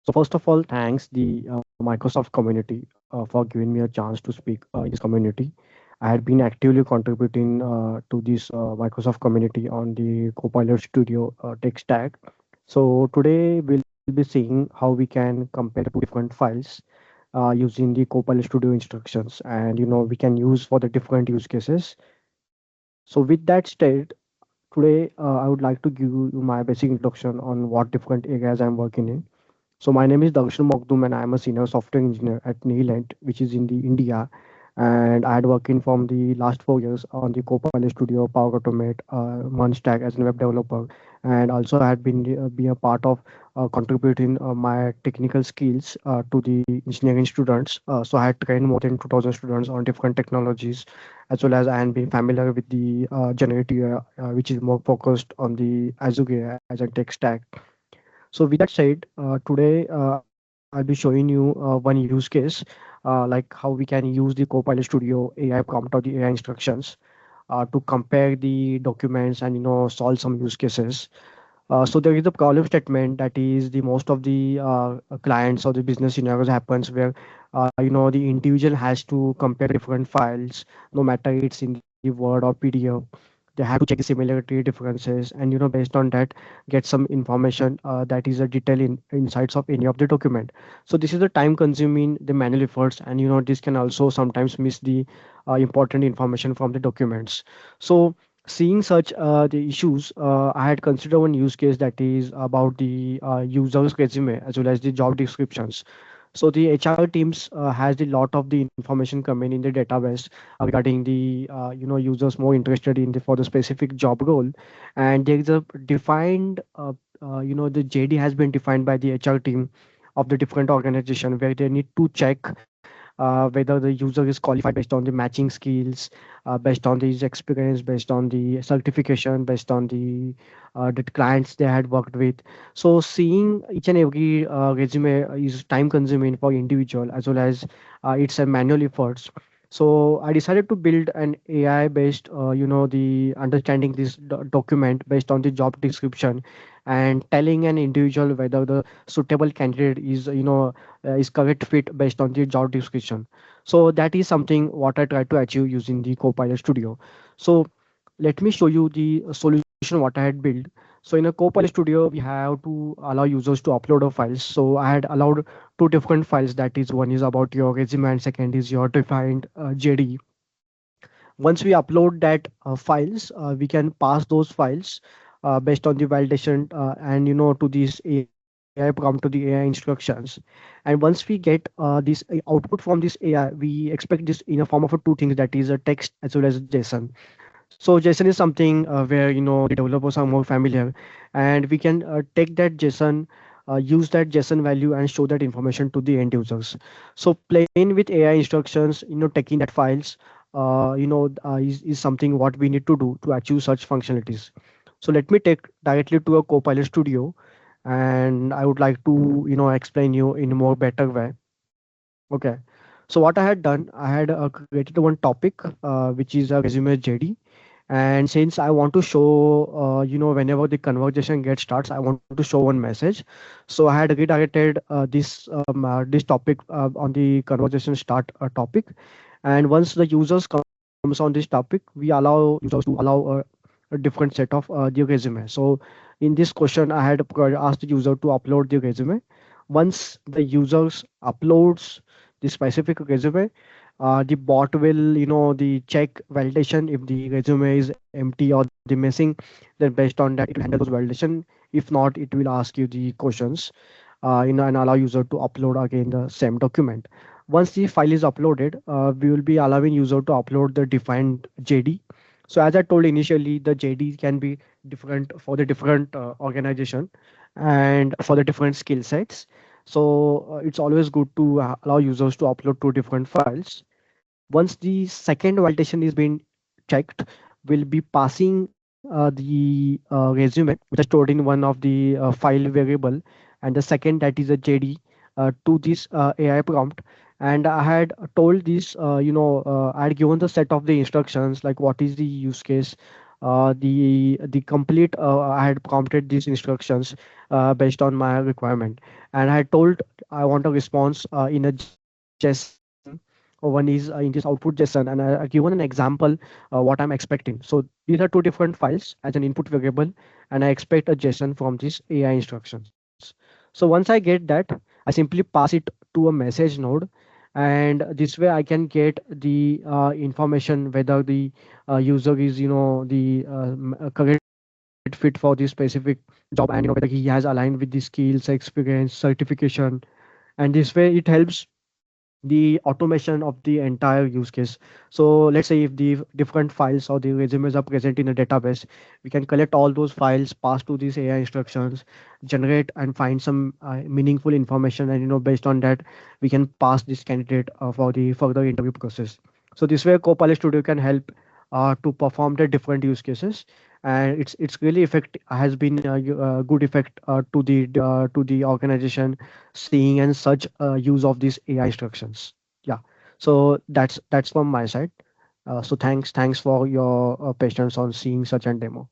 So first of all, thanks the Microsoft community for giving me a chance to speak in this community. I had been actively contributing to this Microsoft community on the Copilot Studio tech stack. So today we'll be seeing how we can compare the two different files using the Copilot Studio instructions, and we can use for the different use cases. So with that said, today I would like to give you my basic introduction on what different areas I'm working in. So my name is Darshan Magdum and I am a senior software engineer at Neyland, which is in the India. And I had working from the last 4 years on the Copilot Studio, Power Automate, Munstack as a web developer, and also I had been a part of contributing my technical skills to the engineering students. So I had trained more than 2,000 students on different technologies, as well as I am being familiar with the generative AI, which is more focused on the Azure AI as a tech stack. So with that said, today I'll be showing you one use case, like how we can use the Copilot Studio AI prompt or the AI instructions to compare the documents and solve some use cases. So there is a problem statement that is the most of the clients or the business scenarios happens where the individual has to compare different files, no matter it's in the Word or PDF. They have to check the similarity differences, and based on that get some information that is a detail in insights of any of the document. So this is the time consuming the manual efforts, and this can also sometimes miss the important information from the documents. So seeing such the issues, I had considered one use case that is about the user's resume as well as the job descriptions. So the HR teams has a lot of the information coming in the database regarding the users more interested in the for the specific job role, and there is a defined the JD has been defined by the HR team of the different organization where they need to check whether the user is qualified based on the matching skills, based on his experience, based on the certification, based on the clients they had worked with. So seeing each and every resume is time consuming for individual as well as it's a manual efforts. So I decided to build an AI based, the understanding this document based on the job description and telling an individual whether the suitable candidate is, is correct fit based on the job description. So that is something what I try to achieve using the Copilot Studio. So let me show you the solution what I had built. So in a Copilot Studio, we have to allow users to upload a files. So I had allowed two different files. That is, one is about your resume and second is your defined JD. Once we upload that files, we can pass those files based on the validation and to this AI prompt, to the AI instructions. And once we get this output from this AI, we expect this in a form of a two things, that is a text as well as JSON. So JSON is something where the developers are more familiar, and we can take that JSON, use that JSON value, and show that information to the end users. So playing with AI instructions, taking that files, is something what we need to do to achieve such functionalities. So let me take directly to a Copilot Studio, and I would like to explain you in a more better way. Okay. So what I had done, I had created one topic, which is a resume JD. And since I want to show, whenever the conversation gets starts, I want to show one message. So I had redirected this topic on the conversation start topic. And once the users comes on this topic, we allow users to allow a different set of the resume. So in this question, I had asked the user to upload the resume. Once the users uploads the specific resume, the bot will the check validation if the resume is empty or the missing. Then based on that, it will handle those validation. If not, it will ask you the questions, and allow user to upload again the same document. Once the file is uploaded, we will be allowing user to upload the defined JD. So as I told initially, the JD can be different for the different organization and for the different skill sets. So it's always good to allow users to upload two different files. Once the second validation is being checked, we'll be passing the resume, which is stored in one of the file variable, and the second, that is a JD, to this AI prompt. And I had told this, I had given the set of the instructions, like what is the use case, the complete I had prompted these instructions based on my requirement, and I had told I want a response in a JSON. One is in this output JSON, and I given an example what I'm expecting. So these are two different files as an input variable, and I expect a JSON from these AI instructions. So once I get that, I simply pass it to a message node, and this way I can get the information whether the user is the correct fit for this specific job, and whether he has aligned with the skills, experience, certification. And this way it helps the automation of the entire use case. So let's say if the different files or the resumes are present in a database, we can collect all those files, pass to these AI instructions, generate and find some meaningful information, and based on that we can pass this candidate for the further interview process. So this way Copilot Studio can help to perform the different use cases, and it's really effect has been good effect to the organization seeing and such use of these AI instructions. Yeah. So that's from my side. So thanks for your patience on seeing such a demo.